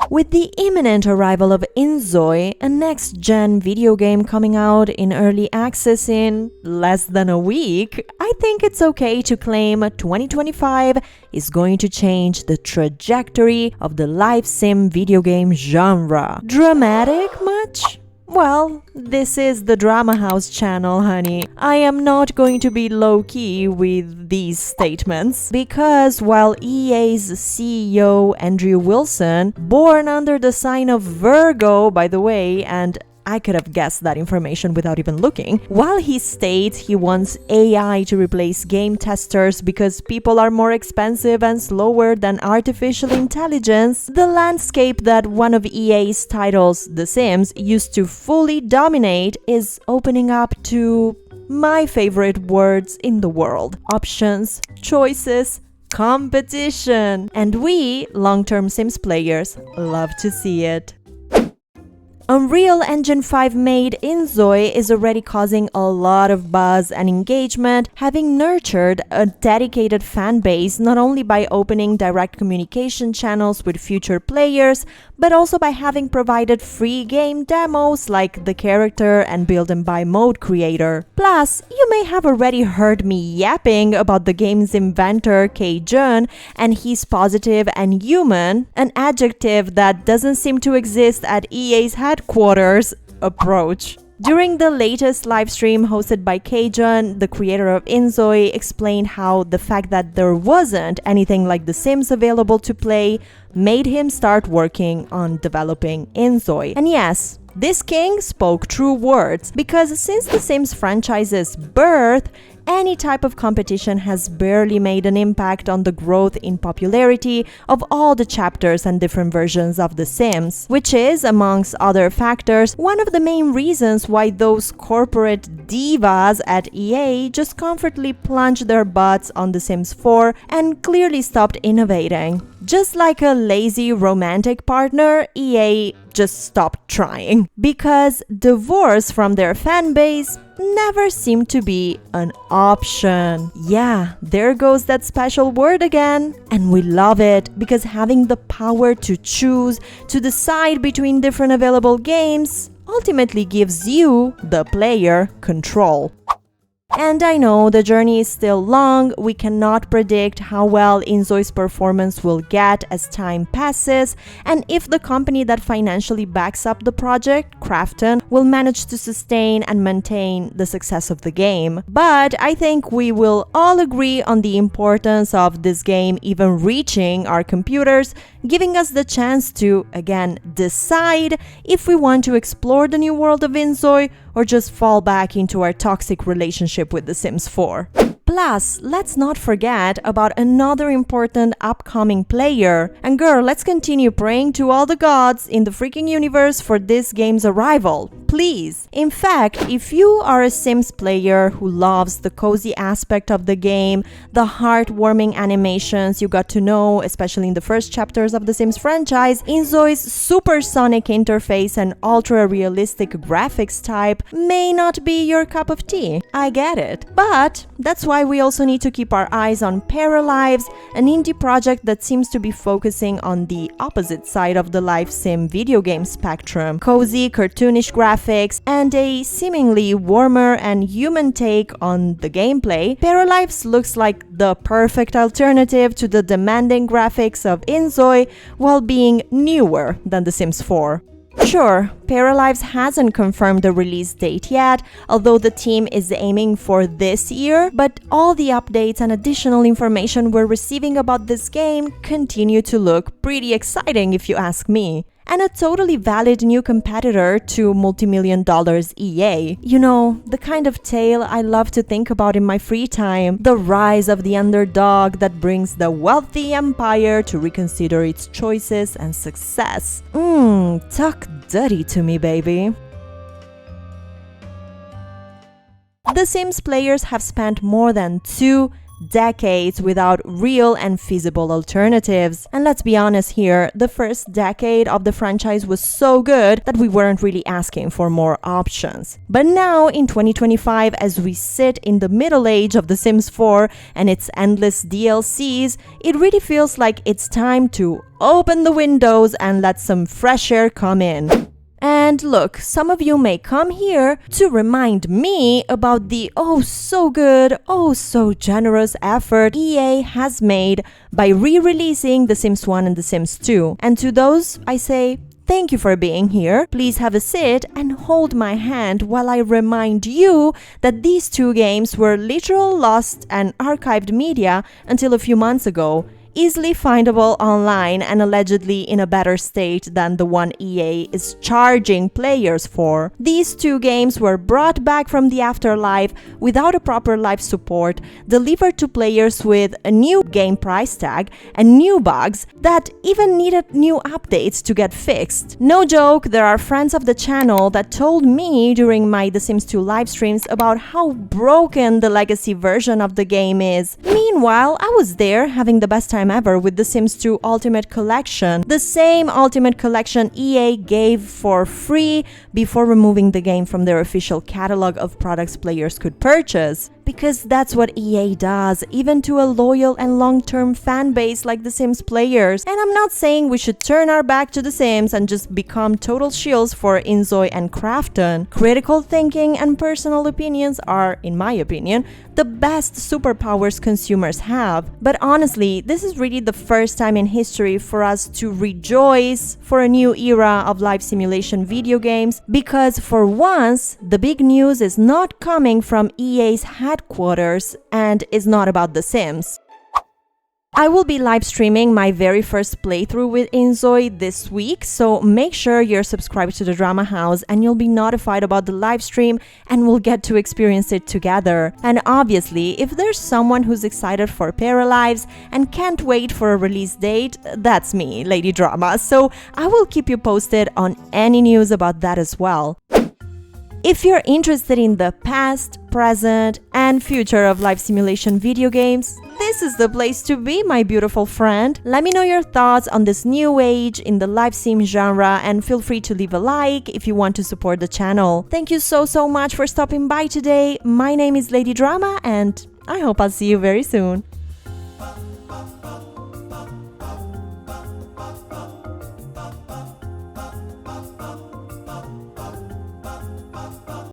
With the imminent arrival of Inzoi, a next-gen video game coming out in early access in less than a week, I think it's okay to claim 2025 is going to change the trajectory of the live sim video game genre. Dramatic much? Well, this is the Drama House channel, honey. I am not going to be low-key with these statements because while EA's CEO Andrew Wilson, born under the sign of Virgo, by the way, and I could have guessed that information without even looking. While he states he wants AI to replace game testers because people are more expensive and slower than artificial intelligence, the landscape that one of EA's titles, The Sims, used to fully dominate is opening up to my favorite words in the world: options, choices, competition. And we, long-term Sims players, love to see it. Unreal Engine 5 made Inzoi is already causing a lot of buzz and engagement, having nurtured a dedicated fan base not only by opening direct communication channels with future players, but also by having provided free game demos like the character and build and buy mode creator. Plus, you may have already heard me yapping about the game's inventor K-Jun and his positive and human, an adjective that doesn't seem to exist at EA's headquarters, approach. During the latest livestream hosted by K-Jun, the creator of Inzoi explained how the fact that there wasn't anything like The Sims available to play made him start working on developing Inzoi. And yes, this king spoke true words, because since The Sims franchise's birth, any type of competition has barely made an impact on the growth in popularity of all the chapters and different versions of The Sims, which is, amongst other factors, one of the main reasons why those corporate divas at EA just comfortably plunged their butts on The Sims 4 and clearly stopped innovating. Just like a lazy romantic partner, EA just stopped trying, because divorce from their fan base never seemed to be an option. Yeah, there goes that special word again. And we love it, because having the power to choose, to decide between different available games, ultimately gives you, the player, control. And I know the journey is still long, we cannot predict how well Inzoi's performance will get as time passes, and if the company that financially backs up the project, Krafton, will manage to sustain and maintain the success of the game. But I think we will all agree on the importance of this game even reaching our computers, giving us the chance to, again, decide if we want to explore the new world of Inzoi or just fall back into our toxic relationship with The Sims 4. Plus, let's not forget about another important upcoming player. And girl, let's continue praying to all the gods in the freaking universe for this game's arrival. Please. In fact, if you are a Sims player who loves the cozy aspect of the game, the heartwarming animations you got to know, especially in the first chapters of the Sims franchise, Inzoi's supersonic interface and ultra-realistic graphics type may not be your cup of tea. I get it. But that's why we also need to keep our eyes on Paralives, an indie project that seems to be focusing on the opposite side of the live sim video game spectrum. Cozy, cartoonish graphics, and a seemingly warmer and human take on the gameplay, Paralives looks like the perfect alternative to the demanding graphics of Inzoi while being newer than The Sims 4. Sure, Paralives hasn't confirmed the release date yet, although the team is aiming for this year, but all the updates and additional information we're receiving about this game continue to look pretty exciting if you ask me. And a totally valid new competitor to multi-million dollars EA. You know, the kind of tale I love to think about in my free time. The rise of the underdog that brings the wealthy empire to reconsider its choices and success. Talk dirty to me, baby. The Sims players have spent more than $2 decades without real and feasible alternatives. And let's be honest here, the first decade of the franchise was so good that we weren't really asking for more options. But now, in 2025, as we sit in the middle age of The Sims 4 and its endless DLCs, it really feels like it's time to open the windows and let some fresh air come in. And look, some of you may come here to remind me about the oh so good, oh so generous effort EA has made by re-releasing The Sims 1 and The Sims 2. And to those, I say, thank you for being here. Please have a seat and hold my hand while I remind you that these two games were literal lost and archived media until a few months ago, easily findable online and allegedly in a better state than the one EA is charging players for. These two games were brought back from the afterlife without a proper live support, delivered to players with a new game price tag and new bugs that even needed new updates to get fixed. No joke, there are friends of the channel that told me during my The Sims 2 live streams about how broken the legacy version of the game is. Meanwhile, I was there having the best time ever with The Sims 2 Ultimate Collection, the same Ultimate Collection EA gave for free before removing the game from their official catalog of products players could purchase. Because that's what EA does, even to a loyal and long-term fan base like The Sims players. And I'm not saying we should turn our back to The Sims and just become total shills for Inzoi and Crafton. Critical thinking and personal opinions are, in my opinion, the best superpowers consumers have. But honestly, this is really the first time in history for us to rejoice for a new era of live simulation video games, because for once, the big news is not coming from EA's headquarters and is not about The Sims. I will be live streaming my very first playthrough with Inzoi this week, so make sure you're subscribed to the Drama House and you'll be notified about the live stream and we'll get to experience it together. And obviously, if there's someone who's excited for Paralives and can't wait for a release date, that's me, Lady Drama, so I will keep you posted on any news about that as well. If you're interested in the past, present, and future of live simulation video games, this is the place to be, my beautiful friend. Let me know your thoughts on this new age in the live sim genre and feel free to leave a like if you want to support the channel. Thank you so much for stopping by today. My name is Lady Drama and I hope I'll see you very soon.